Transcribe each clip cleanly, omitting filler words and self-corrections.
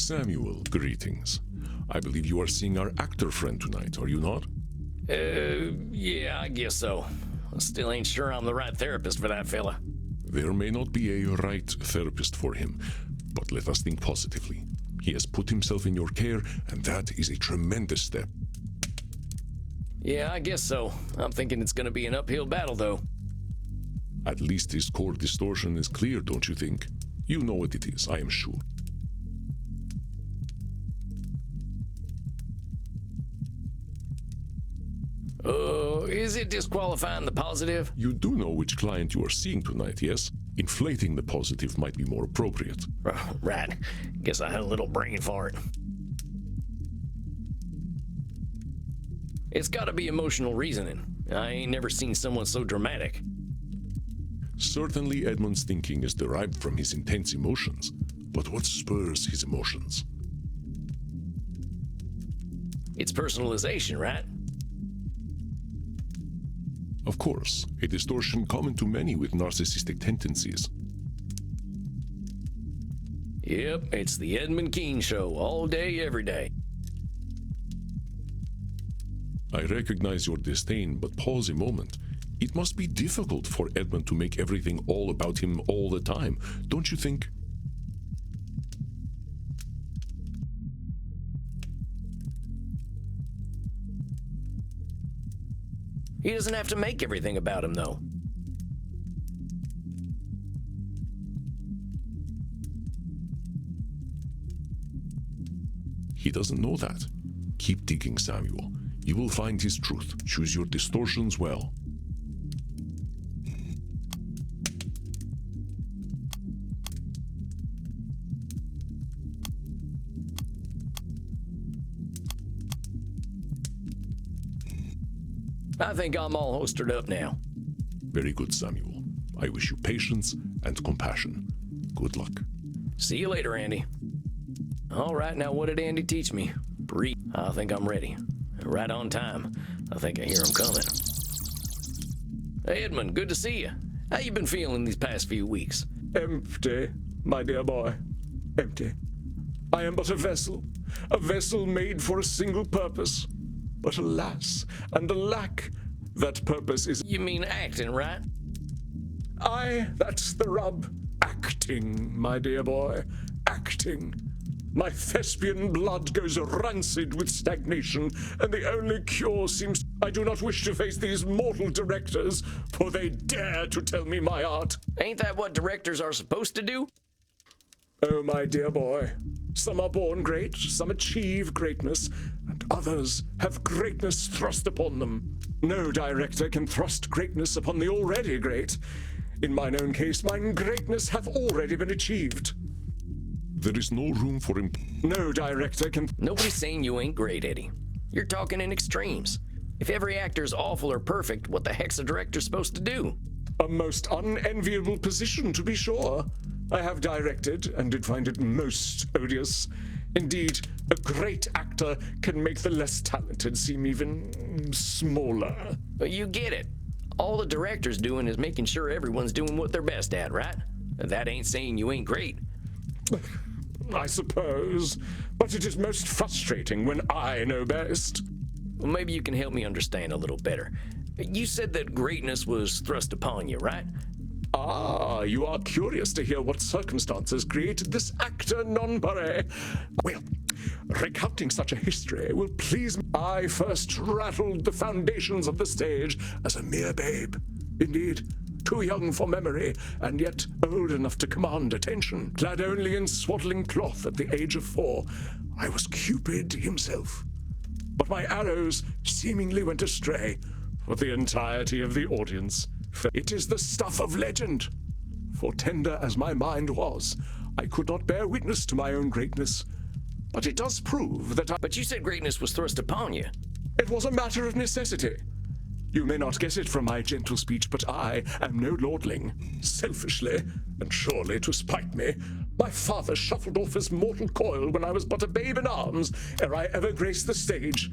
Samuel, greetings. I believe you are seeing our actor friend tonight, are you not? Yeah, I guess so. I still ain't sure I'm the right therapist for that fella. There may not be a right therapist for him, but let us think positively. He has put himself in your care, and that is a tremendous step. Yeah, I guess so. I'm thinking it's gonna be an uphill battle, though. At least his core distortion is clear, don't you think? You know what it is, I am sure. Is it disqualifying the positive? You do know which client you are seeing tonight, yes? Inflating the positive might be more appropriate. Right. Guess I had a little brain fart. It's gotta be emotional reasoning. I ain't never seen someone so dramatic. Certainly Edmund's thinking is derived from his intense emotions, but what spurs his emotions? It's personalization, right? Of course, a distortion common to many with narcissistic tendencies. Yep, it's the Edmund Keane show all day, every day. I recognize your disdain, but pause a moment. It must be difficult for Edmund to make everything all about him all the time, don't you think? He doesn't have to make everything about him, though. He doesn't know that. Keep digging, Samuel. You will find his truth. Choose your distortions well. I think I'm all holstered up now. Very good, Samuel. I wish you patience and compassion. Good luck. See you later, Andy. All right, now what did Andy teach me? Breathe. I think I'm ready. Right on time. I think I hear him coming. Hey, Edmund, good to see you. How you been feeling these past few weeks? Empty, my dear boy. Empty. I am but a vessel made for a single purpose. But alas, and alack, that purpose is... You mean acting, right? Aye, that's the rub. Acting, my dear boy. Acting. My thespian blood goes rancid with stagnation, and the only cure seems... I do not wish to face these mortal directors, for they dare to tell me my art. Ain't that what directors are supposed to do? Oh, my dear boy. Some are born great, some achieve greatness, and others have greatness thrust upon them. No director can thrust greatness upon the already great. In mine own case, mine greatness hath already been achieved. There is no room for him. No director can... Nobody's saying you ain't great, Eddie. You're talking in extremes. If every actor's awful or perfect, what the heck's a director supposed to do? A most unenviable position, to be sure. I have directed, and did find it most odious. Indeed, a great actor can make the less talented seem even smaller. But you get it. All the director's doing is making sure everyone's doing what they're best at, right? That ain't saying you ain't great. I suppose, but it is most frustrating when I know best. Well, maybe you can help me understand a little better. You said that greatness was thrust upon you, right? Ah, you are curious to hear what circumstances created this actor non-pare. Well, recounting such a history will please me. I first rattled the foundations of the stage as a mere babe. Indeed, too young for memory, and yet old enough to command attention. Clad only in swaddling cloth at the age of 4, I was Cupid himself. But my arrows seemingly went astray for the entirety of the audience. It is the stuff of legend. For tender as my mind was, I could not bear witness to my own greatness. But it does prove that But you said greatness was thrust upon you. It was a matter of necessity. You may not guess it from my gentle speech, but I am no lordling. Selfishly, and surely to spite me, my father shuffled off his mortal coil when I was but a babe in arms, ere I ever graced the stage.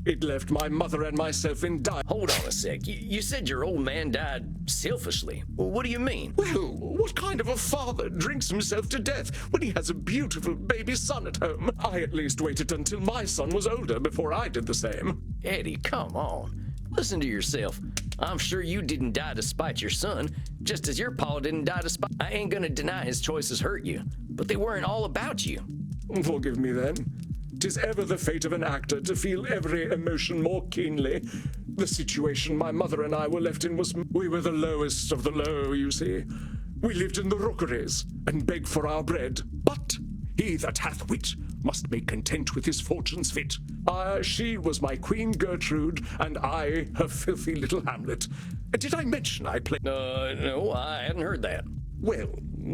It left my mother and myself in dire. Hold on a sec. You said your old man died selfishly. Well, what do you mean? Well, what kind of a father drinks himself to death when he has a beautiful baby son at home? I at least waited until my son was older before I did the same. Eddie, come on. Listen to yourself. I'm sure you didn't die to spite your son, just as your pa didn't die to spite. I ain't gonna deny his choices hurt you, but they weren't all about you. Forgive me then. 'Tis ever the fate of an actor to feel every emotion more keenly. The situation my mother and I were left in was we were the lowest of the low, you see. We lived in the rookeries and begged for our bread. But he that hath wit must make content with his fortunes fit. She was my Queen Gertrude, and I her filthy little Hamlet. Did I mention I played? No, I hadn't heard that. Well,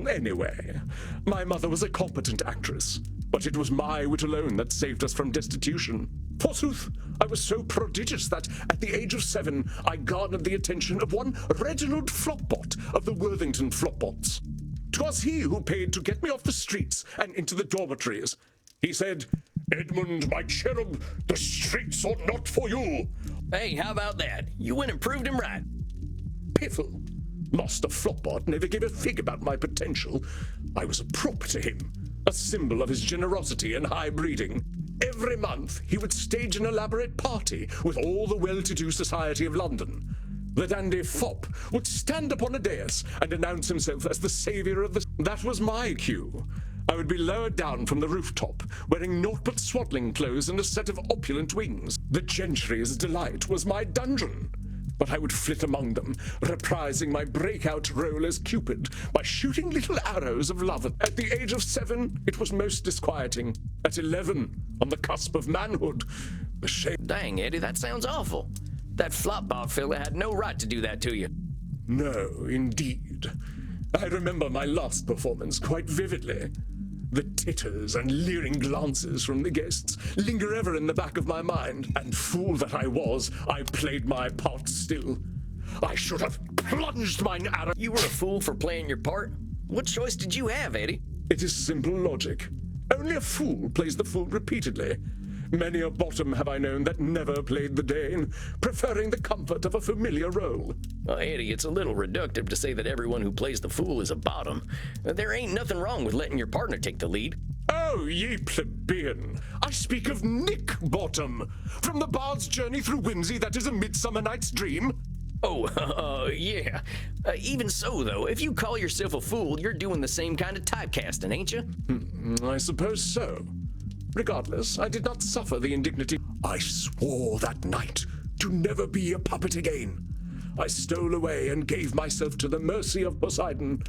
anyway, my mother was a competent actress, but it was my wit alone that saved us from destitution. Forsooth, I was so prodigious that, at the age of 7, I garnered the attention of one Reginald Flopbot of the Worthington Flopbots. 'Twas he who paid to get me off the streets and into the dormitories. He said, "Edmund, my cherub, the streets are not for you." Hey, how about that? You went and proved him right. Piffle. Master Flopbot never gave a fig about my potential. I was a prop to him, a symbol of his generosity and high breeding. Every month he would stage an elaborate party with all the well-to-do society of London. The dandy fop would stand upon a dais and announce himself as the savior of the... That was my cue. I would be lowered down from the rooftop, wearing naught but swaddling clothes and a set of opulent wings. The gentry's delight was my dungeon. But I would flit among them, reprising my breakout role as Cupid by shooting little arrows of love. At the age of 7, it was most disquieting. At 11, on the cusp of manhood, the shame... Dang, Eddie, that sounds awful. That Flopbot fella had no right to do that to you. No, indeed. I remember my last performance quite vividly. The titters and leering glances from the guests linger ever in the back of my mind, and fool that I was, I played my part still. I should have plunged mine arrow. You were a fool for playing your part. What choice did you have, Eddie? It is simple logic. Only a fool plays the fool repeatedly. Many a bottom have I known that never played the Dane, preferring the comfort of a familiar role. Eddie, it's a little reductive to say that everyone who plays the fool is a bottom. There ain't nothing wrong with letting your partner take the lead. Oh, ye plebeian! I speak of Nick Bottom, from the Bard's Journey Through Whimsy that is a Midsummer Night's Dream. Oh, yeah. Even so, though, if you call yourself a fool, you're doing the same kind of typecasting, ain't you? I suppose so. Regardless, I did not suffer the indignity. I swore that night to never be a puppet again. I stole away and gave myself to the mercy of Poseidon.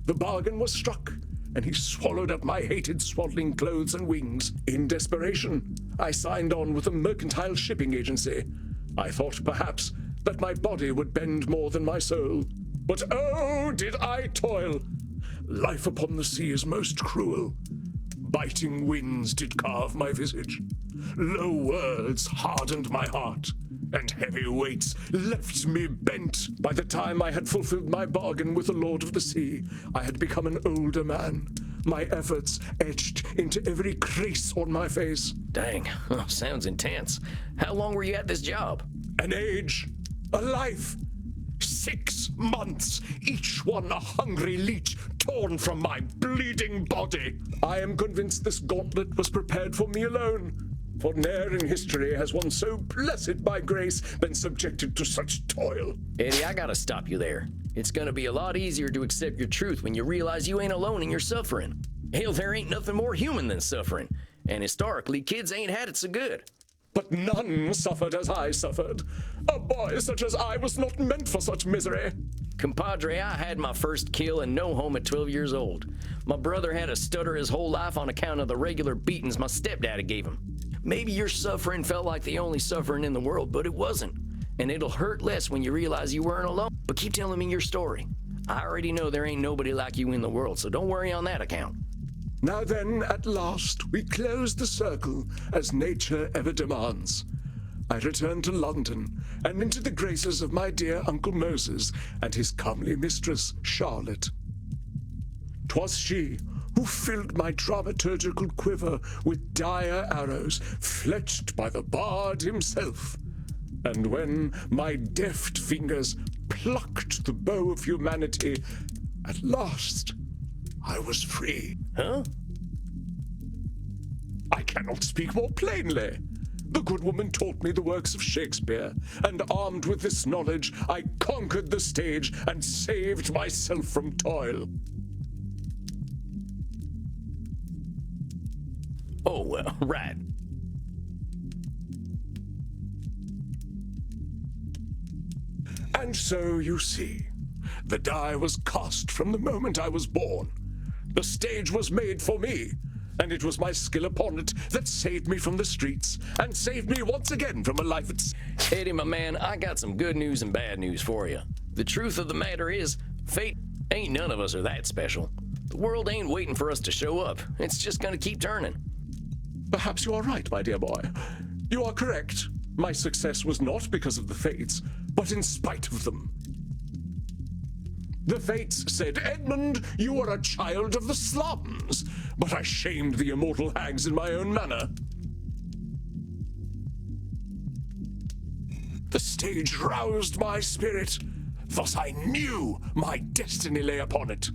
The bargain was struck, and he swallowed up my hated swaddling clothes and wings. In desperation, I signed on with a mercantile shipping agency. I thought perhaps that my body would bend more than my soul. But oh, did I toil! Life upon the sea is most cruel. Biting winds did carve my visage. Low words hardened my heart, and heavy weights left me bent. By the time I had fulfilled my bargain with the Lord of the Sea, I had become an older man, my efforts etched into every crease on my face. Dang, sounds intense. How long were you at this job? An age, a life. 6 months, each one a hungry leech torn from my bleeding body. I am convinced this gauntlet was prepared for me alone, for ne'er in history has one so blessed by grace been subjected to such toil. Eddie, I gotta stop you there. It's gonna be a lot easier to accept your truth when you realize you ain't alone in your suffering. Hell, there ain't nothing more human than suffering, and historically, kids ain't had it so good. But none suffered as I suffered. A boy such as I was not meant for such misery. Compadre, I had my first kill and no home at 12 years old. My brother had a stutter his whole life on account of the regular beatings my stepdaddy gave him. Maybe your suffering felt like the only suffering in the world, but it wasn't. And it'll hurt less when you realize you weren't alone. But keep telling me your story. I already know there ain't nobody like you in the world, so don't worry on that account. Now then, at last, we close the circle, as nature ever demands. I return to London, and into the graces of my dear Uncle Moses and his comely mistress, Charlotte. 'Twas she who filled my dramaturgical quiver with dire arrows fletched by the bard himself. And when my deft fingers plucked the bow of humanity, at last I was free. Huh? I cannot speak more plainly. The good woman taught me the works of Shakespeare, and armed with this knowledge, I conquered the stage and saved myself from toil. Oh, well, right. And so, you see, the die was cast from the moment I was born. The stage was made for me, and it was my skill upon it that saved me from the streets and saved me once again from a life at sea. Eddie, my man, I got some good news and bad news for you. The truth of the matter is, fate ain't none of us are that special. The world ain't waiting for us to show up. It's just gonna keep turning. Perhaps you are right, my dear boy. You are correct. My success was not because of the fates, but in spite of them. The fates said, Edmund, you are a child of the slums. But I shamed the immortal hags in my own manner. The stage roused my spirit. Thus I knew my destiny lay upon it.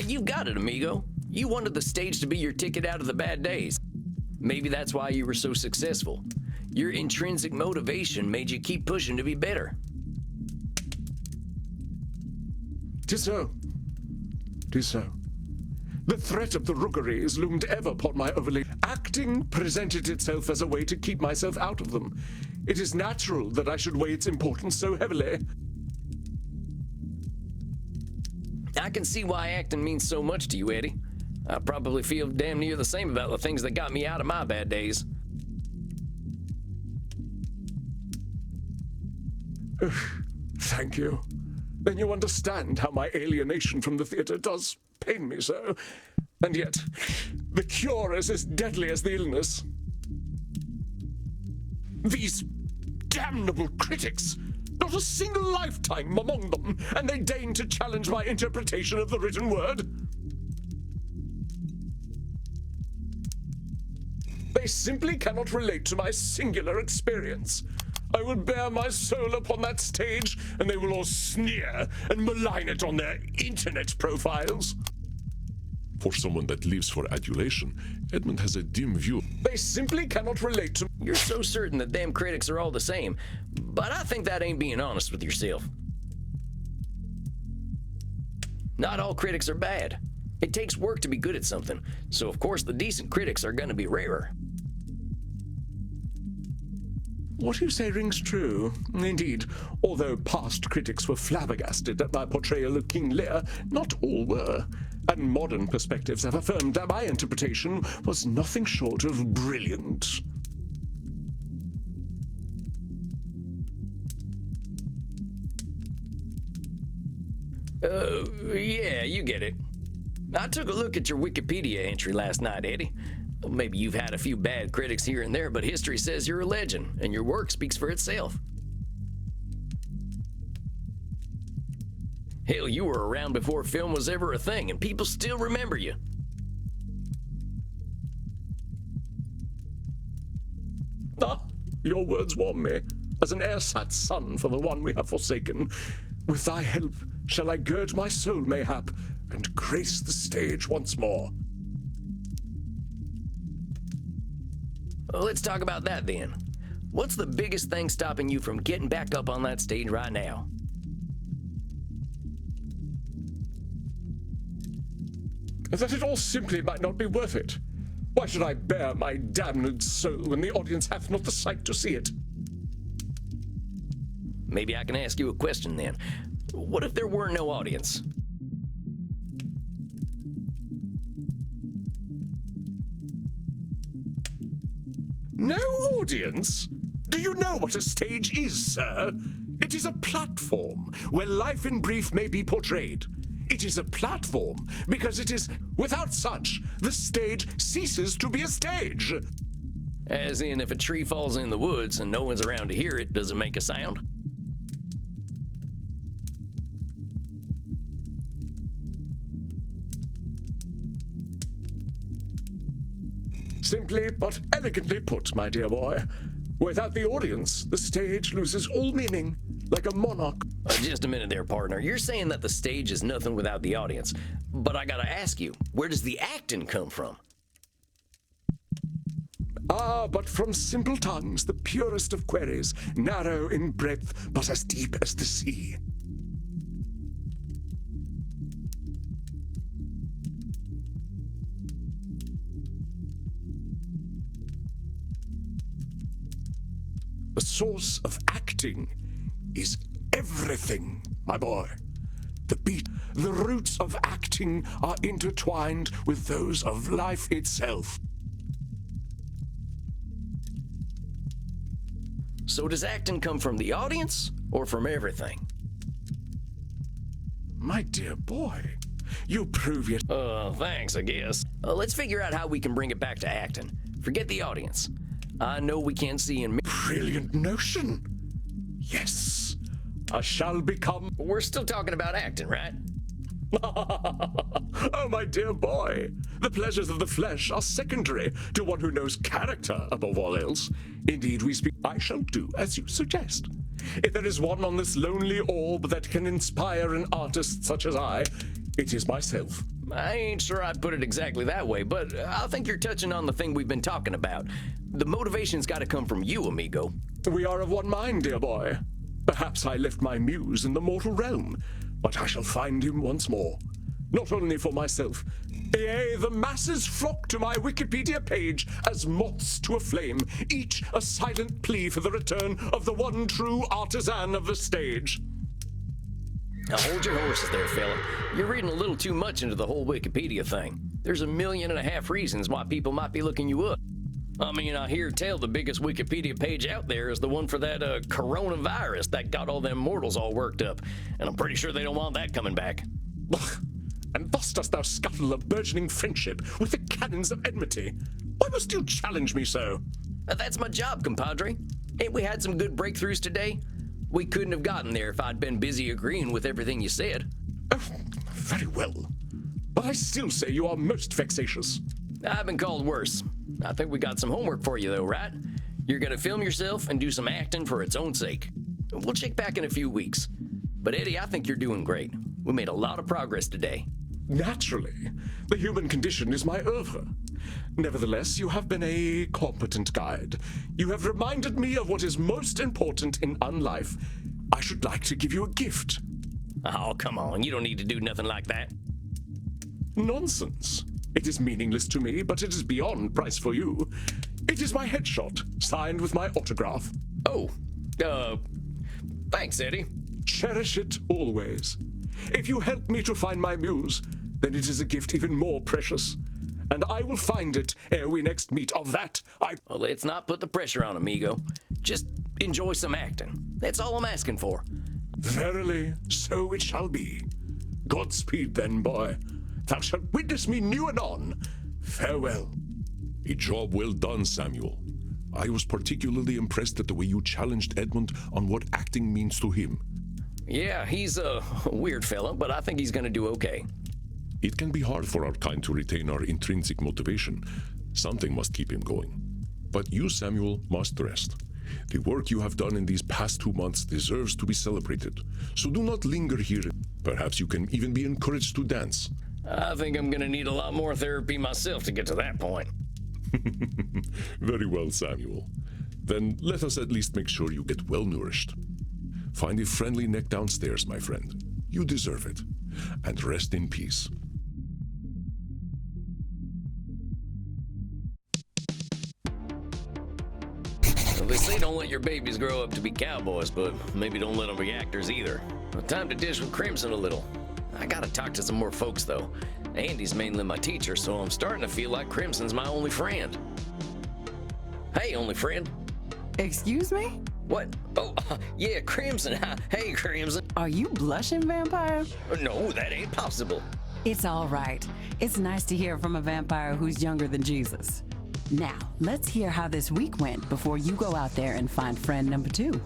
You got it, amigo. You wanted the stage to be your ticket out of the bad days. Maybe that's why you were so successful. Your intrinsic motivation made you keep pushing to be better. 'Tis so. 'Tis so. The threat of the rookeries loomed ever upon my overlay. Acting presented itself as a way to keep myself out of them. It is natural that I should weigh its importance so heavily. I can see why acting means so much to you, Eddie. I probably feel damn near the same about the things that got me out of my bad days. Thank you. Then you understand how my alienation from the theater does pain me so. And yet, the cure is as deadly as the illness. These damnable critics! Not a single lifetime among them, and they deign to challenge my interpretation of the written word. They simply cannot relate to my singular experience. I will bare my soul upon that stage, and they will all sneer and malign it on their internet profiles. For someone that lives for adulation, Edmund has a dim view. They simply cannot relate to... You're so certain that them critics are all the same, but I think that ain't being honest with yourself. Not all critics are bad. It takes work to be good at something, so of course the decent critics are gonna be rarer. What you say rings true. Indeed, although past critics were flabbergasted at my portrayal of King Lear, not all were. And modern perspectives have affirmed that my interpretation was nothing short of brilliant. Yeah, you get it. I took a look at your Wikipedia entry last night, Eddie. Maybe you've had a few bad critics here and there, but history says you're a legend, and your work speaks for itself. Hell, you were around before film was ever a thing, and people still remember you. Ah, your words warm me, as an ersatz son for the one we have forsaken. With thy help shall I gird my soul mayhap, and grace the stage once more. Well, let's talk about that then. What's the biggest thing stopping you from getting back up on that stage right now? That it all simply might not be worth it. Why should I bear my damned soul when the audience hath not the sight to see it? Maybe I can ask you a question then. What if there were no audience? No audience? Do you know what a stage is, sir? It is a platform where life in brief may be portrayed. It is a platform because it is, without such, the stage ceases to be a stage. As in, if a tree falls in the woods and no one's around to hear it, does it make a sound? Simply but elegantly put, my dear boy. Without the audience, the stage loses all meaning, like a monarch. Just a minute there, partner. You're saying that the stage is nothing without the audience. But I gotta ask you, where does the acting come from? Ah, but from simple tongues, the purest of queries, narrow in breadth, but as deep as the sea. The source of acting is everything, my boy. The beat, the roots of acting are intertwined with those of life itself. So does acting come from the audience or from everything? My dear boy, you prove it. Thanks, I guess. Let's figure out how we can bring it back to acting. Forget the audience. I know we can't see in. Brilliant notion. Yes, I shall become. We're still talking about acting, right? Oh, my dear boy, the pleasures of the flesh are secondary to one who knows character above all else. Indeed, we speak. I shall do as you suggest. If there is one on this lonely orb that can inspire an artist such as I, it is myself. I ain't sure I'd put it exactly that way, but I think you're touching on the thing we've been talking about. The motivation's got to come from you, amigo. We are of one mind, dear boy. Perhaps I left my muse in the mortal realm, but I shall find him once more. Not only for myself. Yea, the masses flock to my Wikipedia page as moths to a flame, each a silent plea for the return of the one true artisan of the stage. Now hold your horses there, fella. You're reading a little too much into the whole Wikipedia thing. There's 1.5 million reasons why people might be looking you up. I mean, I hear tell the biggest Wikipedia page out there is the one for that coronavirus that got all them mortals all worked up. And I'm pretty sure they don't want that coming back. And thus dost thou scuttle a burgeoning friendship with the cannons of enmity. Why must you challenge me so? That's my job, compadre. Ain't we had some good breakthroughs today? We couldn't have gotten there if I'd been busy agreeing with everything you said. Oh, very well. But I still say you are most vexatious. I've been called worse. I think we got some homework for you, though, right? You're gonna film yourself and do some acting for its own sake. We'll check back in a few weeks. But Eddie, I think you're doing great. We made a lot of progress today. Naturally. The human condition is my oeuvre. Nevertheless, you have been a competent guide. You have reminded me of what is most important in unlife. I should like to give you a gift. Oh, come on. You don't need to do nothing like that. Nonsense. It is meaningless to me, but it is beyond price for you. It is my headshot, signed with my autograph. Oh, thanks, Eddie. Cherish it always. If you help me to find my muse, then it is a gift even more precious. And I will find it ere we next meet. Of that, Well, let's not put the pressure on, amigo. Just enjoy some acting. That's all I'm asking for. Verily, so it shall be. Godspeed then, boy. Thou shalt witness me new and on. Farewell. A job well done, Samuel. I was particularly impressed at the way you challenged Edmund on what acting means to him. Yeah, he's a weird fella, but I think he's gonna do okay. It can be hard for our kind to retain our intrinsic motivation. Something must keep him going. But you, Samuel, must rest. The work you have done in these past 2 months deserves to be celebrated. So do not linger here. Perhaps you can even be encouraged to dance. I think I'm gonna need a lot more therapy myself to get to that point. Very well, Samuel. Then let us at least make sure you get well nourished. Find a friendly neck downstairs, my friend. You deserve it. And rest in peace. Well, they say don't let your babies grow up to be cowboys, but maybe don't let them be actors either. Time to dish with Crimson a little. I gotta talk to some more folks, though. Andy's mainly my teacher, so I'm starting to feel like Crimson's my only friend. Hey, only friend. Excuse me? What? Oh, yeah, Crimson. Hey, Crimson. Are you blushing, vampire? No, that ain't possible. It's all right. It's nice to hear from a vampire who's younger than Jesus. Now, let's hear how this week went before you go out there and find friend number 2.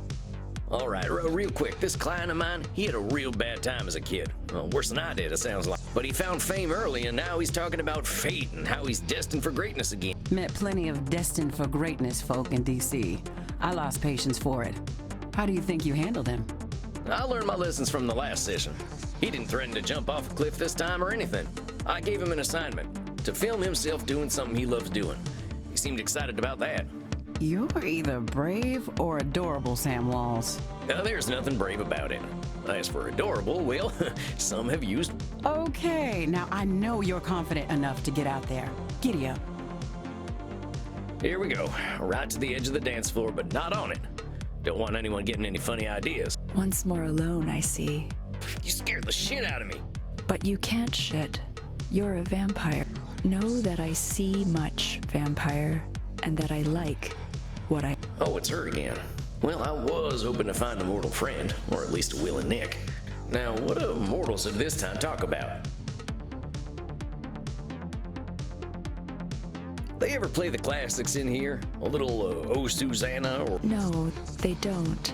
All right, real quick. This client of mine, he had a real bad time as a kid. Well, worse than I did, it sounds like. But he found fame early, and now he's talking about fate and how he's destined for greatness again. Met plenty of destined for greatness folk in D.C. I lost patience for it. How do you think you handled him? I learned my lessons from the last session. He didn't threaten to jump off a cliff this time or anything. I gave him an assignment to film himself doing something he loves doing. He seemed excited about that. You're either brave or adorable, Sam Walls. Now, there's nothing brave about it. As for adorable, well, some have used. Okay, now I know you're confident enough to get out there. Giddy up. Here we go. Right to the edge of the dance floor, but not on it. Don't want anyone getting any funny ideas. Once more alone, I see. You scared the shit out of me. But you can't shit. You're a vampire. Know that I see much, vampire, and that I like what I... Oh, it's her again. Well, I was hoping to find a mortal friend, or at least a willing Nick. Now, what do mortals at this time talk about? They ever play the classics in here? A little Oh Susanna or... No, they don't.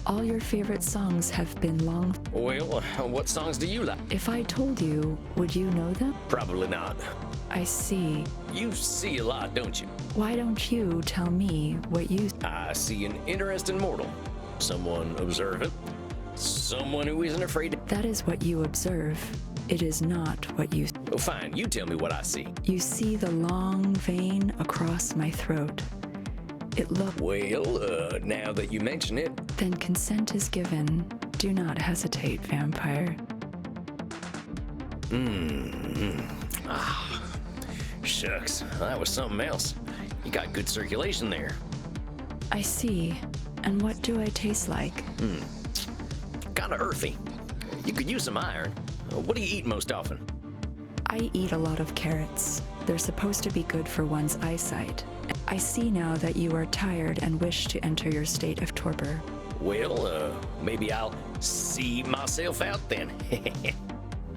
All your favorite songs have been long... Well, what songs do you like? If I told you, would you know them? Probably not. I see. You see a lot, don't you? Why don't you tell me what you... I see an interesting mortal. Someone observant. Someone who isn't afraid to... That is what you observe. It is not what you... Oh, fine, you tell me what I see. You see the long vein across my throat. It look... Well, now that you mention it... Then consent is given. Do not hesitate, vampire. Shucks, that was something else. You got good circulation there. I see. And what do I taste like? Kinda earthy. You could use some iron. What do you eat most often? I eat a lot of carrots. They're supposed to be good for one's eyesight. I see now that you are tired and wish to enter your state of torpor. Well, maybe I'll see myself out then.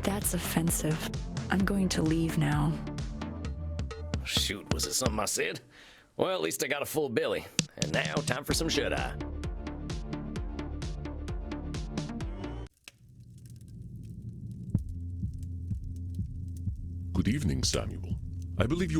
That's offensive. I'm going to leave now. Shoot, was it something I said? Well, at least I got a full belly. And now, time for some shut-eye. Good evening, Samuel. I believe you